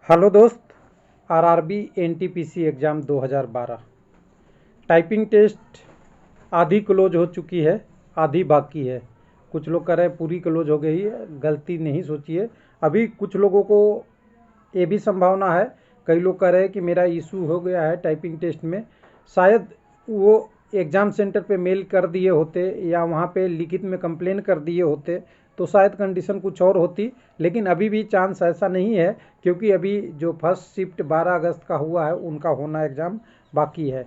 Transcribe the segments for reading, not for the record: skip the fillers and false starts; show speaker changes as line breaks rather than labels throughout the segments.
Hello दोस्त। RRB NTPC exam 2012 typing test आधी close हो चुकी है, आधी बाकी है। कुछ लोग कह रहे हैं पूरी क्लोज हो गई है, गलती नहीं सोचिए। अभी कुछ लोगों को ये भी संभावना है, कई लोग कह रहे हैं कि मेरा इशू हो गया है टाइपिंग टेस्ट में, शायद वो एग्ज़ाम सेंटर पे मेल कर दिए होते या वहाँ पे लिखित में कंप्लेन कर दिए होते तो शायद कंडीशन कुछ और होती। लेकिन अभी भी चांस ऐसा नहीं है, क्योंकि अभी जो फर्स्ट शिफ्ट 12 अगस्त का हुआ है उनका होना एग्ज़ाम बाकी है।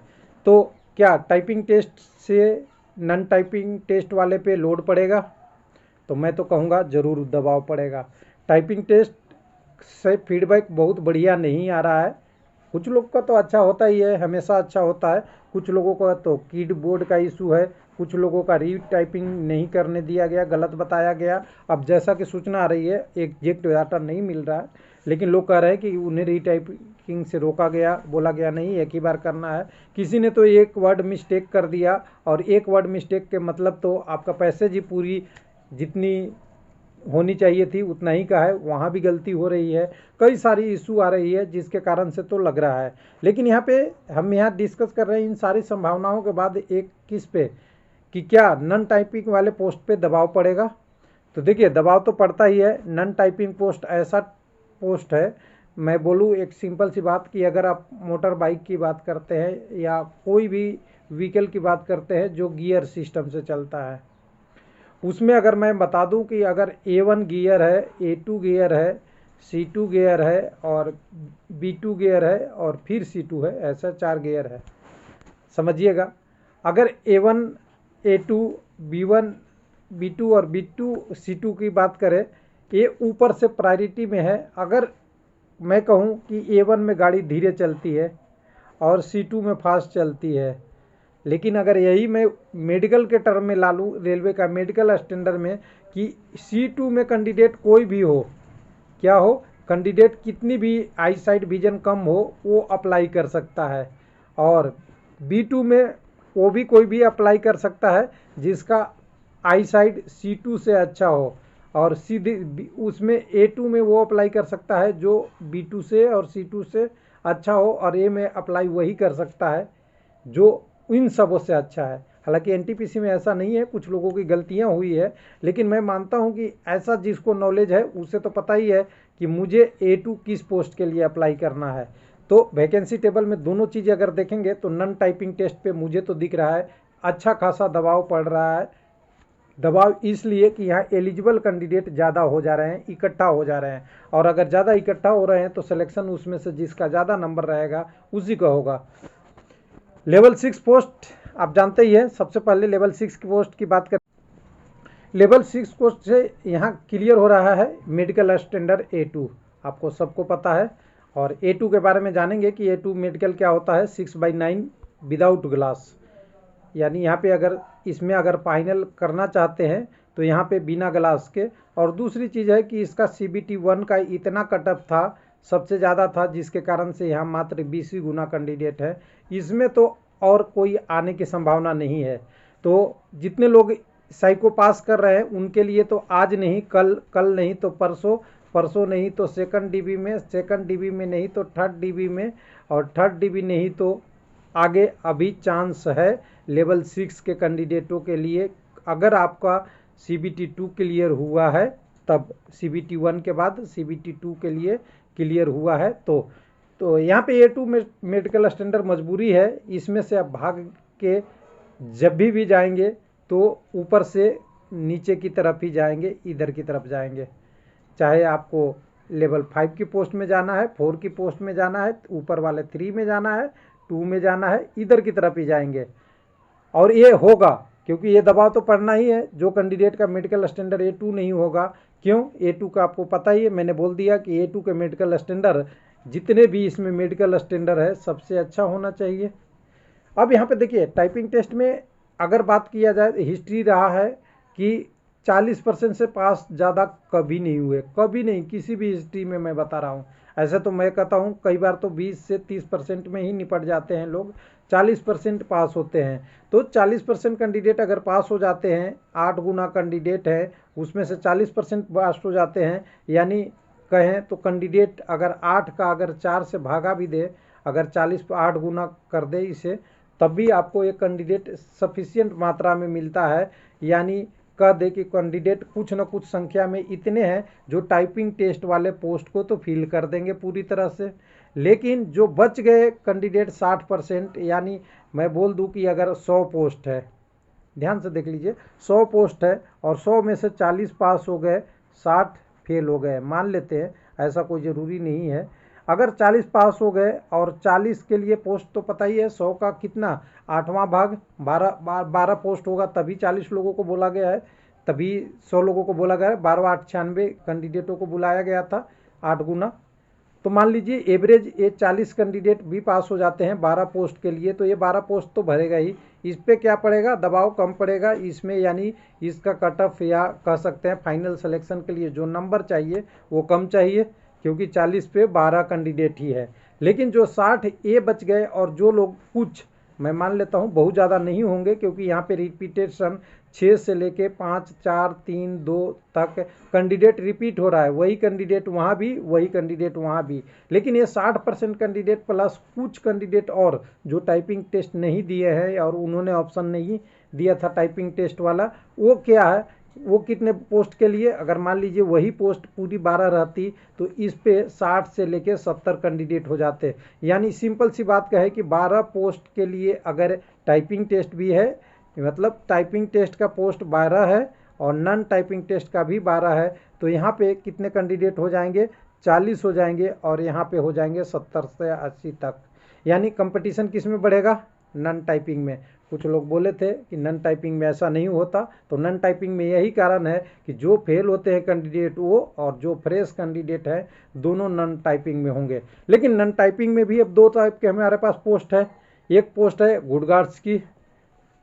तो क्या टाइपिंग टेस्ट से नॉन टाइपिंग टेस्ट वाले पे लोड पड़ेगा? तो मैं तो कहूँगा ज़रूर दबाव पड़ेगा। टाइपिंग टेस्ट से फीडबैक बहुत बढ़िया नहीं आ रहा है। कुछ लोग का तो अच्छा होता ही है, हमेशा अच्छा होता है। कुछ लोगों का तो कीबोर्ड का इशू है, कुछ लोगों का री टाइपिंग नहीं करने दिया गया, गलत बताया गया। अब जैसा कि सूचना आ रही है, एग्जैक्ट डाटा नहीं मिल रहा है, लेकिन लोग कह रहे हैं कि उन्हें री टाइपिंग से रोका गया, बोला गया नहीं एक ही बार करना है। किसी ने तो एक वर्ड मिस्टेक कर दिया, और एक वर्ड मिस्टेक के मतलब तो आपका पैसेज ही पूरी जितनी होनी चाहिए थी उतना ही का है, वहाँ भी गलती हो रही है। कई सारी इशू आ रही है जिसके कारण से तो लग रहा है। लेकिन यहाँ पे हम यहाँ डिस्कस कर रहे हैं इन सारी संभावनाओं के बाद एक किस पे, कि क्या नॉन टाइपिंग वाले पोस्ट पे दबाव पड़ेगा। तो देखिए, दबाव तो पड़ता ही है। नॉन टाइपिंग पोस्ट ऐसा पोस्ट है, मैं बोलूँ एक सिंपल सी बात, कि अगर आप मोटर बाइक की बात करते हैं या कोई भी व्हीकल की बात करते हैं जो गियर सिस्टम से चलता है, उसमें अगर मैं बता दूं कि अगर A1 गियर है, A2 गियर है, C2 गियर है और B2 गियर है और फिर C2 है, ऐसा 4 गियर है। समझिएगा, अगर A1 A2 B1 B2 और B2 C2 की बात करें, ये ऊपर से प्रायोरिटी में है। अगर मैं कहूँ कि A1 में गाड़ी धीरे चलती है और C2 में फास्ट चलती है, लेकिन अगर यही मैं मेडिकल के टर्म में ला लूँ, रेलवे का मेडिकल स्टैंडर्ड में, कि C2 में कैंडिडेट कोई भी हो, क्या हो, कैंडिडेट कितनी भी आई साइड विजन कम हो वो अप्लाई कर सकता है। और B2 में वो भी कोई भी अप्लाई कर सकता है जिसका आई साइड C2 से अच्छा हो, और सीधे उसमें A2 में वो अप्लाई कर सकता है जो B2 से और C2 से अच्छा हो, और A में अप्लाई वही कर सकता है जो इन सबों से अच्छा है। हालांकि एनटीपीसी में ऐसा नहीं है, कुछ लोगों की गलतियां हुई है, लेकिन मैं मानता हूं कि ऐसा जिसको नॉलेज है उसे तो पता ही है कि मुझे A2 किस पोस्ट के लिए अप्लाई करना है। तो वैकेंसी टेबल में दोनों चीज़ें अगर देखेंगे तो नॉन टाइपिंग टेस्ट पे मुझे तो दिख रहा है अच्छा खासा दबाव पड़ रहा है। दबाव इसलिए कि यहाँ एलिजिबल कैंडिडेट ज़्यादा हो जा रहे हैं, इकट्ठा हो जा रहे हैं, और अगर ज़्यादा इकट्ठा हो रहे हैं तो सिलेक्शन उसमें से जिसका ज़्यादा नंबर रहेगा उसी का होगा। लेवल 6 पोस्ट आप जानते ही है। सबसे पहले लेवल 6 की पोस्ट की बात करें, लेवल 6 पोस्ट से यहाँ क्लियर हो रहा है मेडिकल स्टैंडर्ड A2, आपको सबको पता है। और A2 के बारे में जानेंगे कि A2 मेडिकल क्या होता है। 6/9 विदाउट ग्लास, यानी यहाँ पे अगर इसमें अगर फाइनल करना चाहते हैं तो यहाँ पे बिना ग्लास के। और दूसरी चीज़ है कि इसका CBT 1 का इतना कटअप था, सबसे ज़्यादा था, जिसके कारण से यहाँ मात्र 20 ही गुना कैंडिडेट है। इसमें तो और कोई आने की संभावना नहीं है। तो जितने लोग साइको पास कर रहे हैं उनके लिए तो आज नहीं कल, कल नहीं तो परसों, परसों नहीं तो सेकंड DB में, सेकंड DB में नहीं तो थर्ड DB में, और थर्ड DB नहीं तो आगे अभी चांस है लेवल 6 के कैंडिडेटों के लिए। अगर आपका CBT 2 क्लियर हुआ है, तब CBT 1 के बाद CBT 2 के लिए क्लियर हुआ है, तो यहाँ पे A2 में मेडिकल स्टैंडर्ड मजबूरी है। इसमें से आप भाग के जब भी जाएंगे तो ऊपर से नीचे की तरफ ही जाएंगे, इधर की तरफ जाएंगे। चाहे आपको लेवल 5 की पोस्ट में जाना है, 4 की पोस्ट में जाना है, ऊपर वाले 3 में जाना है, 2 में जाना है, इधर की तरफ ही जाएंगे। और ये होगा, क्योंकि ये दबाव तो पड़ना ही है। जो कैंडिडेट का मेडिकल स्टैंडर्ड A2 नहीं होगा, क्यों, A2 का आपको पता ही है, मैंने बोल दिया कि A2 के मेडिकल स्टैंडर्ड जितने भी इसमें मेडिकल स्टैंडर्ड है सबसे अच्छा होना चाहिए। अब यहाँ पे देखिए, टाइपिंग टेस्ट में अगर बात किया जाए तो हिस्ट्री रहा है कि 40% से पास ज़्यादा कभी नहीं हुए, कभी नहीं, किसी भी हिस्ट्री में मैं बता रहा हूँ। ऐसे तो मैं कहता हूँ कई बार तो 20 से 30% में ही निपट जाते हैं लोग, 40% पास होते हैं। तो 40% कैंडिडेट अगर पास हो जाते हैं, 8 गुना कैंडिडेट है उसमें से 40% पास हो जाते हैं, यानी कहें तो कैंडिडेट अगर 8 का अगर 4 से भागा भी दे, अगर 40 पर 8 गुना कर दे इसे, तब भी आपको एक कैंडिडेट सफिशिएंट मात्रा में मिलता है। यानी कह दे कि कैंडिडेट कुछ न कुछ संख्या में इतने हैं जो टाइपिंग टेस्ट वाले पोस्ट को तो फिल कर देंगे पूरी तरह से। लेकिन जो बच गए कैंडिडेट 60%, यानी मैं बोल दूं कि अगर 100 पोस्ट है, ध्यान से देख लीजिए, 100 पोस्ट है और 100 में से 40 पास हो गए, 60 फेल हो गए, मान लेते हैं, ऐसा कोई ज़रूरी नहीं है। अगर 40 पास हो गए और 40 के लिए पोस्ट तो पता ही है 100 का कितना, 8वां भाग 12 पोस्ट होगा, तभी 40 लोगों को बोला गया है, तभी 100 लोगों को बोला गया है, 12 8 96 कैंडिडेटों को बुलाया गया था, 8 गुना। तो मान लीजिए एवरेज ये 40 कैंडिडेट भी पास हो जाते हैं 12 पोस्ट के लिए, तो ये 12 पोस्ट तो भरेगा ही, इस पर क्या पड़ेगा, दबाव कम पड़ेगा इसमें, यानी इसका कट ऑफ या कह सकते हैं फाइनल सिलेक्शन के लिए जो नंबर चाहिए वो कम चाहिए, क्योंकि 40 पे 12 कैंडिडेट ही है। लेकिन जो 60 ए बच गए और जो लोग कुछ, मैं मान लेता हूँ बहुत ज़्यादा नहीं होंगे, क्योंकि यहाँ पे रिपीटेशन 6 से लेके 5 4 3 2 तक कैंडिडेट रिपीट हो रहा है, वही कैंडिडेट वहाँ भी, वही कैंडिडेट वहाँ भी। लेकिन ये 60% कैंडिडेट प्लस कुछ कैंडिडेट और जो टाइपिंग टेस्ट नहीं दिए हैं और उन्होंने ऑप्शन नहीं दिया था टाइपिंग टेस्ट वाला, वो क्या है, वो कितने पोस्ट के लिए, अगर मान लीजिए वही पोस्ट पूरी 12 रहती तो इस पे 60 से लेके 70 कैंडिडेट हो जाते। यानी सिंपल सी बात कहे कि 12 पोस्ट के लिए अगर टाइपिंग टेस्ट भी है, मतलब टाइपिंग टेस्ट का पोस्ट 12 है और नॉन टाइपिंग टेस्ट का भी 12 है, तो यहाँ पे कितने कैंडिडेट हो जाएंगे, 40 हो जाएंगे, और यहाँ पे हो जाएंगे 70 से 80 तक। यानी कंपटीशन किस में बढ़ेगा, नॉन टाइपिंग में। कुछ लोग बोले थे कि नॉन टाइपिंग में ऐसा नहीं होता, तो नॉन टाइपिंग में यही कारण है कि जो फेल होते हैं कैंडिडेट वो, और जो फ्रेश कैंडिडेट है दोनों नॉन टाइपिंग में होंगे। लेकिन नॉन टाइपिंग में भी अब 2 टाइप के हमारे पास पोस्ट है। एक पोस्ट है गुड गार्ड्स की,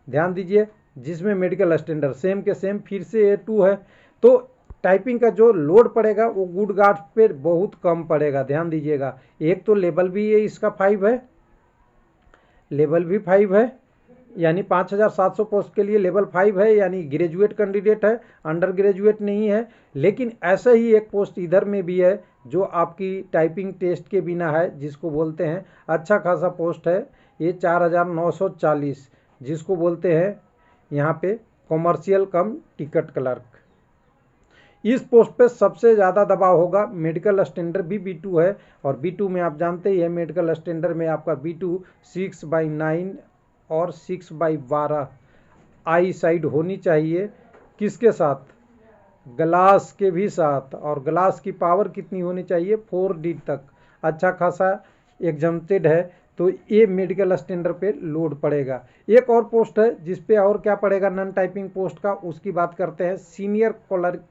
ध्यान दीजिए, जिसमें मेडिकल असिस्टेंट सेम के सेम फिर से A2 है, तो टाइपिंग का जो लोड पड़ेगा वो गुड गार्ड्स पे बहुत कम पड़ेगा, ध्यान दीजिएगा। एक तो लेवल भी ये इसका 5 है, लेवल भी 5 है, यानी 5700 पोस्ट के लिए लेवल 5 है, यानी ग्रेजुएट कैंडिडेट है, अंडर ग्रेजुएट नहीं है। लेकिन ऐसा ही एक पोस्ट इधर में भी है जो आपकी टाइपिंग टेस्ट के बिना है, जिसको बोलते हैं अच्छा खासा पोस्ट है, ये 4940, जिसको बोलते हैं यहाँ पे कॉमर्शियल कम टिकट क्लर्क। इस पोस्ट पे सबसे ज़्यादा दबाव होगा। मेडिकल असिस्टेंट भी B2 है, और B2 में आप जानते ही है, मेडिकल असिस्टेंट में आपका B2 6/9 और 6/12 आई साइड होनी चाहिए, किसके साथ, ग्लास के भी साथ, और ग्लास की पावर कितनी होनी चाहिए, 4D तक, अच्छा खासा एग्जम्प्टेड है, तो ये मेडिकल असिस्टेंट पे लोड पड़ेगा। एक और पोस्ट है जिस पे और क्या पड़ेगा नॉन टाइपिंग पोस्ट का, उसकी बात करते हैं, सीनियर क्लर्क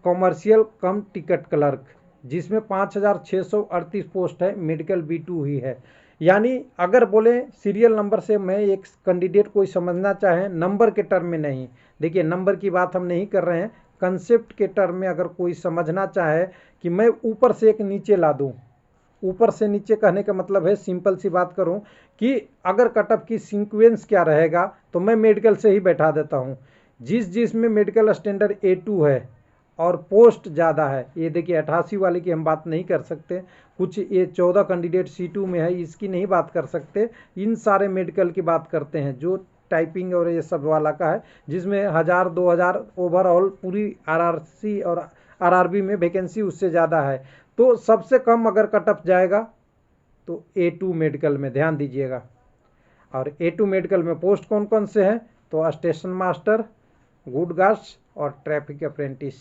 कॉमर्शियल कम टिकट क्लर्क, जिसमें 5638 पोस्ट है, मेडिकल B2 ही है। यानी अगर बोले सीरियल नंबर से मैं एक कैंडिडेट कोई समझना चाहे, नंबर के टर्म में नहीं, देखिए नंबर की बात हम नहीं कर रहे हैं, कंसेप्ट के टर्म में अगर कोई समझना चाहे कि मैं ऊपर से एक नीचे ला दूं, ऊपर से नीचे कहने का मतलब है, सिंपल सी बात करूं कि अगर कटअप की सीक्वेंस क्या रहेगा, तो मैं मेडिकल से ही बैठा देता हूं। जिसमें मेडिकल असिस्टेंट A2 है और पोस्ट ज़्यादा है, ये देखिए 88 वाले की हम बात नहीं कर सकते, कुछ ये 14 कैंडिडेट C2 में है, इसकी नहीं बात कर सकते, इन सारे मेडिकल की बात करते हैं जो टाइपिंग और ये सब वाला का है, जिसमें 1000 2000 ओवरऑल पूरी RRC और RRB में वैकेंसी उससे ज़्यादा है। तो सबसे कम अगर कटअप जाएगा तो A2 मेडिकल में, ध्यान दीजिएगा। और A2 मेडिकल में पोस्ट कौन कौन से हैं, तो स्टेशन मास्टर, गुड गार्ड्स और ट्रैफिक अप्रेंटिस,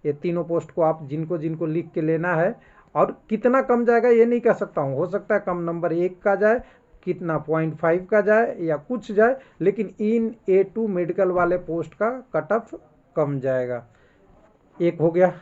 ये तीनों पोस्ट को आप जिनको जिनको लिख के लेना है। और कितना कम जाएगा ये नहीं कह सकता हूँ, हो सकता है कम नंबर 1 का जाए, कितना 0.5 का जाए या कुछ जाए, लेकिन इन A2 मेडिकल वाले पोस्ट का कट ऑफ कम जाएगा। एक हो गया।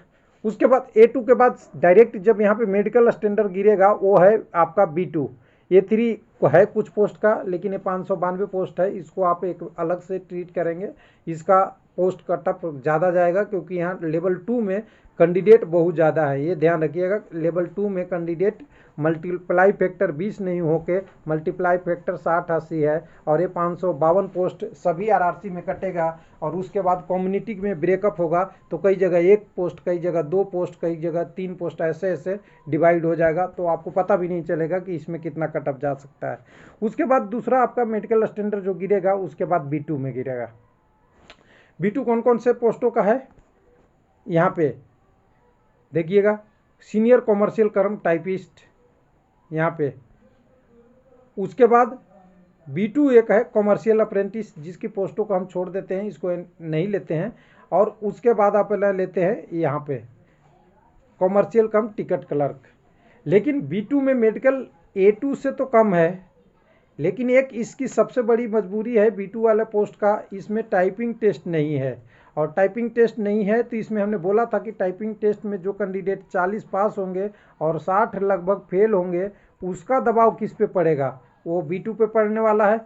उसके बाद A2 के बाद डायरेक्ट जब यहाँ पे मेडिकल स्टैंडर्ड गिरेगा वो है आपका B2। A3 है कुछ पोस्ट का, लेकिन ये 592 पोस्ट है, इसको आप एक अलग से ट्रीट करेंगे, इसका पोस्ट कटअप ज़्यादा जाएगा, क्योंकि यहाँ लेवल 2 में कैंडिडेट बहुत ज़्यादा है, ये ध्यान रखिएगा। लेवल 2 में कैंडिडेट मल्टीप्लाई फैक्टर 20 नहीं होके मल्टीप्लाई फैक्टर 60-80 है, और ये 552 पोस्ट सभी आरआरसी में कटेगा। और उसके बाद कम्युनिटी में ब्रेकअप होगा, तो कई जगह 1 पोस्ट, कई जगह 2 पोस्ट, कई जगह 3 पोस्ट, ऐसे ऐसे डिवाइड हो जाएगा, तो आपको पता भी नहीं चलेगा कि इसमें कितना कटअप जा सकता है। उसके बाद दूसरा आपका मेडिकल स्टैंडर्ड जो गिरेगा, उसके बाद B2 में गिरेगा। B2 कौन कौन से पोस्टों का है यहाँ पे देखिएगा। सीनियर कॉमर्शियल कर्म टाइपिस्ट यहाँ पे। उसके बाद B2 एक है कॉमर्शियल अप्रेंटिस, जिसकी पोस्टों को हम छोड़ देते हैं, इसको नहीं लेते हैं। और उसके बाद आप लेते हैं यहाँ पे कॉमर्शियल कम टिकट क्लर्क। लेकिन B2 में मेडिकल A2 से तो कम है, लेकिन एक इसकी सबसे बड़ी मजबूरी है B2 वाले पोस्ट का, इसमें टाइपिंग टेस्ट नहीं है। और टाइपिंग टेस्ट नहीं है तो इसमें हमने बोला था कि टाइपिंग टेस्ट में जो कैंडिडेट 40 पास होंगे और 60 लगभग फेल होंगे, उसका दबाव किस पे पड़ेगा, वो B2 पे पड़ने वाला है।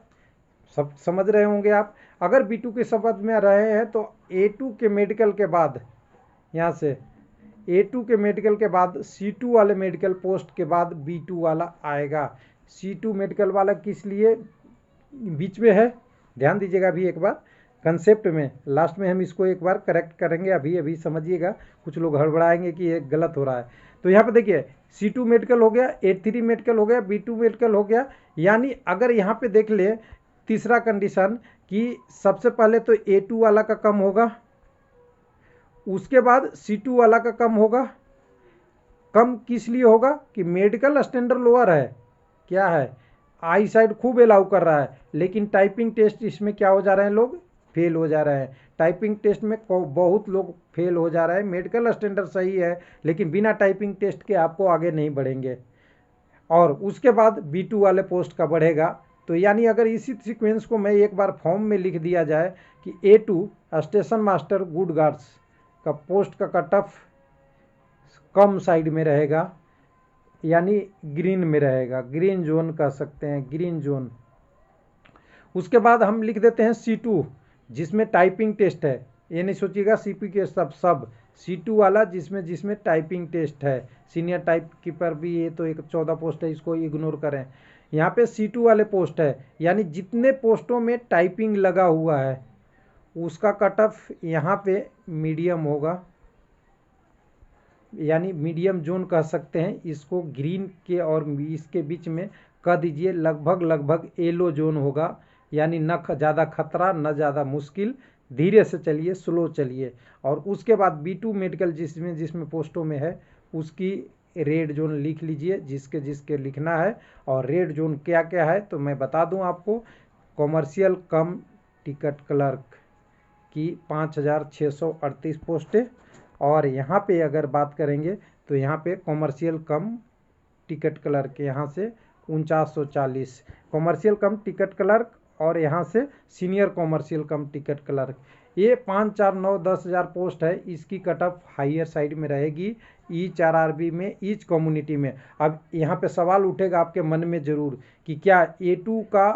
सब समझ रहे होंगे आप। अगर B2 के शब्द में रहे हैं तो A2 के मेडिकल के बाद, यहाँ से A2 के मेडिकल के बाद C2 वाले मेडिकल पोस्ट के बाद B2 वाला आएगा। C2 मेडिकल वाला किस लिए बीच में है, ध्यान दीजिएगा अभी एक बार कंसेप्ट में, लास्ट में हम इसको एक बार करेक्ट करेंगे, अभी समझिएगा। कुछ लोग हड़बड़ाएंगे कि ये गलत हो रहा है। तो यहाँ पे देखिए C2 मेडिकल हो गया, A3 मेडिकल हो गया, B2 मेडिकल हो गया। यानी अगर यहाँ पे देख ले तीसरा कंडीशन कि सबसे पहले तो A2 वाला का कम होगा, उसके बाद C2 वाला का कम होगा। कम किस लिए होगा कि मेडिकल स्टैंडर्ड लोअर है, क्या है, आई साइड खूब अलाउ कर रहा है, लेकिन टाइपिंग टेस्ट इसमें क्या हो जा रहे हैं, लोग फेल हो जा रहे हैं। टाइपिंग टेस्ट में बहुत लोग फेल हो जा रहे हैं। मेडिकल स्टैंडर्ड सही है, लेकिन बिना टाइपिंग टेस्ट के आपको आगे नहीं बढ़ेंगे। और उसके बाद B2 वाले पोस्ट का बढ़ेगा। तो यानी अगर इसी सीक्वेंस को मैं एक बार फॉर्म में लिख दिया जाए कि A2 station master good guards का पोस्ट का कट ऑफ कम साइड में रहेगा, यानी ग्रीन में रहेगा, ग्रीन जोन कह सकते हैं, ग्रीन जोन। उसके बाद हम लिख देते हैं C2 जिसमें टाइपिंग टेस्ट है। ये नहीं सोचिएगा CP के सब C2 वाला जिसमें टाइपिंग टेस्ट है। सीनियर टाइप कीपर भी ये तो एक 14 पोस्ट है, इसको इग्नोर करें। यहाँ पे C2 वाले पोस्ट है, यानी जितने पोस्टों में टाइपिंग लगा हुआ है उसका कट ऑफ यहाँ पे मीडियम होगा, यानी मीडियम जोन कह सकते हैं इसको। ग्रीन के और इसके बीच में कह दीजिए लगभग येलो जोन होगा, यानी न ज़्यादा खतरा न ज़्यादा मुश्किल, धीरे से चलिए, स्लो चलिए। और उसके बाद B2 मेडिकल जिसमें पोस्टों में है उसकी रेड जोन लिख लीजिए, जिसके लिखना है। और रेड जोन क्या क्या है तो मैं बता दूं आपको। कॉमर्शियल कम टिकट क्लर्क की 5638 पोस्टें, और यहाँ पे अगर बात करेंगे तो यहाँ पे कॉमर्शियल कम टिकट क्लर्क यहाँ से 4940 कॉमर्शियल कम टिकट क्लर्क, और यहाँ से सीनियर कॉमर्शियल कम टिकट क्लर्क। ये 5, 4, 9, 10,000 पोस्ट है। इसकी कट ऑफ हायर साइड में रहेगी ईच RRB में, ईच कम्युनिटी में। अब यहाँ पे सवाल उठेगा आपके मन में ज़रूर कि क्या A2 का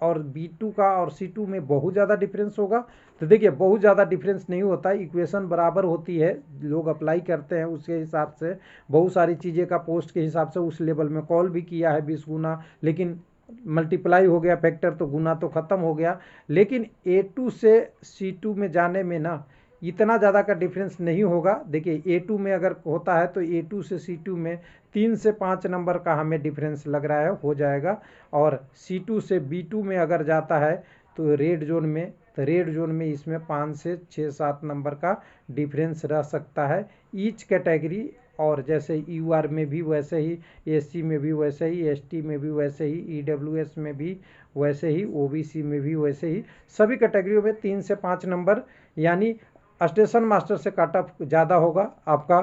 और B2 का और C2 में बहुत ज़्यादा डिफरेंस होगा। तो देखिए बहुत ज़्यादा डिफरेंस नहीं होता, इक्वेशन बराबर होती है, लोग अप्लाई करते हैं उसके हिसाब से। बहुत सारी चीज़ें का पोस्ट के हिसाब से उस लेवल में कॉल भी किया है 20 गुना, लेकिन मल्टीप्लाई हो गया फैक्टर तो गुना तो ख़त्म हो गया। लेकिन A2 से C2 में जाने में ना इतना ज़्यादा का डिफरेंस नहीं होगा। देखिए A2 में अगर होता है तो A2 से C2 में 3 से 5 नंबर का हमें डिफरेंस लग रहा है, हो जाएगा। और C2 से B2 में अगर जाता है तो रेड जोन में इसमें 5 से 6-7 नंबर का डिफरेंस रह सकता है ईच कैटेगरी। और जैसे UR में भी वैसे ही, SC में भी वैसे ही, ST में भी वैसे ही, EWS में भी वैसे ही, OBC में भी वैसे ही, सभी कैटेगरियों में 3 से 5 नंबर, यानी स्टेशन मास्टर से कट ऑफ ज़्यादा होगा आपका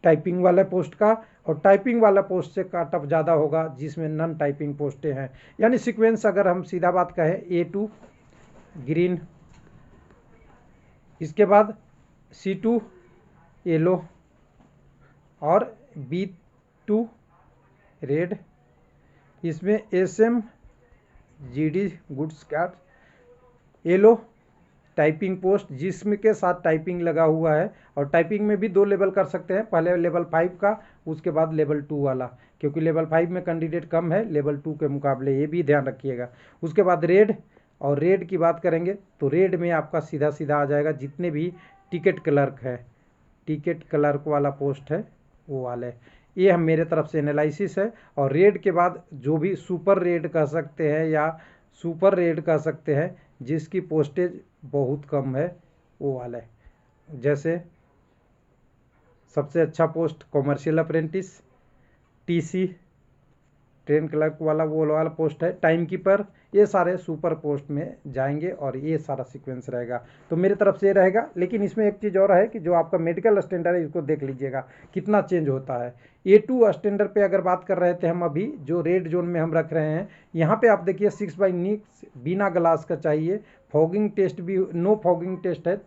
टाइपिंग वाले पोस्ट का, और टाइपिंग वाला पोस्ट से कट ऑफ ज़्यादा होगा जिसमें नॉन टाइपिंग पोस्टें हैं। यानी सीक्वेंस अगर हम सीधा बात कहें A2 ग्रीन, इसके बाद C2 येलो, और B2 रेड। इसमें SM GD goods card yellow, typing post जिसमें के साथ टाइपिंग लगा हुआ है, और टाइपिंग में भी 2 लेवल कर सकते हैं, पहले लेवल 5 का, उसके बाद लेवल 2 वाला, क्योंकि लेवल 5 में कैंडिडेट कम है लेवल 2 के मुकाबले, ये भी ध्यान रखिएगा। उसके बाद रेड, और रेड की बात करेंगे तो रेड में आपका सीधा सीधा आ जाएगा जितने भी टिकट क्लर्क है, टिकट क्लर्क वाला पोस्ट है वो वाले। ये हम मेरे तरफ से एनालिसिस है। और रेड के बाद जो भी सुपर रेड कह सकते हैं या सुपर रेड कह सकते हैं, जिसकी पोस्टेज बहुत कम है वो वाला है। जैसे सबसे अच्छा post commercial apprentice, TC, train clerk वाला वो वाला पोस्ट है, टाइम कीपर, ये सारे सुपर पोस्ट में जाएंगे और ये सारा सीक्वेंस रहेगा। तो मेरी तरफ से ये रहेगा। लेकिन इसमें एक चीज़ और है कि जो आपका मेडिकल स्टैंडर्ड है इसको देख लीजिएगा कितना चेंज होता है। A2 स्टैंडर्ड पे अगर बात कर रहे थे हम, अभी जो रेड जोन में हम रख रहे हैं, यहाँ पे आप देखिए 6/6 बिना ग्लास का चाहिए। फॉगिंग टेस्ट भी नो फॉगिंग टेस्ट है,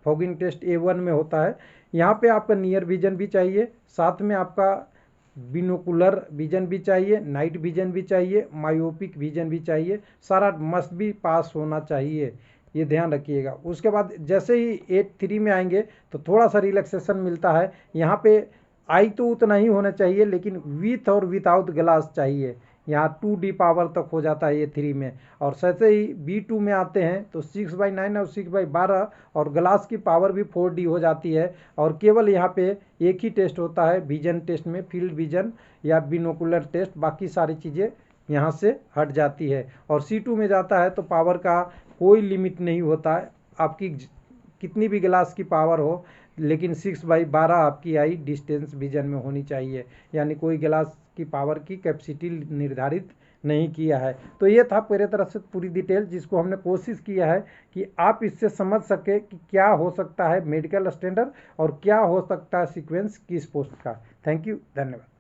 फॉगिंग टेस्ट A1 में होता है। यहाँ पे आपका नियर विजन भी चाहिए, साथ में आपका बिनोकुलर विजन भी चाहिए, नाइट विजन भी चाहिए, मायोपिक विजन भी चाहिए, सारा मस्ट भी पास होना चाहिए, ये ध्यान रखिएगा। उसके बाद जैसे ही 8.3 में आएंगे तो थोड़ा सा रिलैक्सेशन मिलता है। यहाँ पे आई तो उतना ही होना चाहिए, लेकिन विथ और विदाउट ग्लास चाहिए। यहाँ 2D पावर तक हो जाता है ये 3 में। और जैसे ही B2 में आते हैं तो 6/9 और 6/12 और ग्लास की पावर भी 4D हो जाती है। और केवल यहाँ पे एक ही टेस्ट होता है विजन टेस्ट में, फील्ड विजन या बिनोकुलर टेस्ट, बाकी सारी चीज़ें यहाँ से हट जाती है। और C2 में जाता है तो पावर का कोई लिमिट नहीं होता है, आपकी कितनी भी ग्लास की पावर हो, लेकिन 6/12 आपकी आई डिस्टेंस विजन में होनी चाहिए, यानी कोई ग्लास की पावर की कैपेसिटी निर्धारित नहीं किया है। तो ये था मेरे तरफ से पूरी डिटेल, जिसको हमने कोशिश किया है कि आप इससे समझ सके कि क्या हो सकता है मेडिकल स्टैंडर्ड और क्या हो सकता है सीक्वेंस किस पोस्ट का। थैंक यू, धन्यवाद।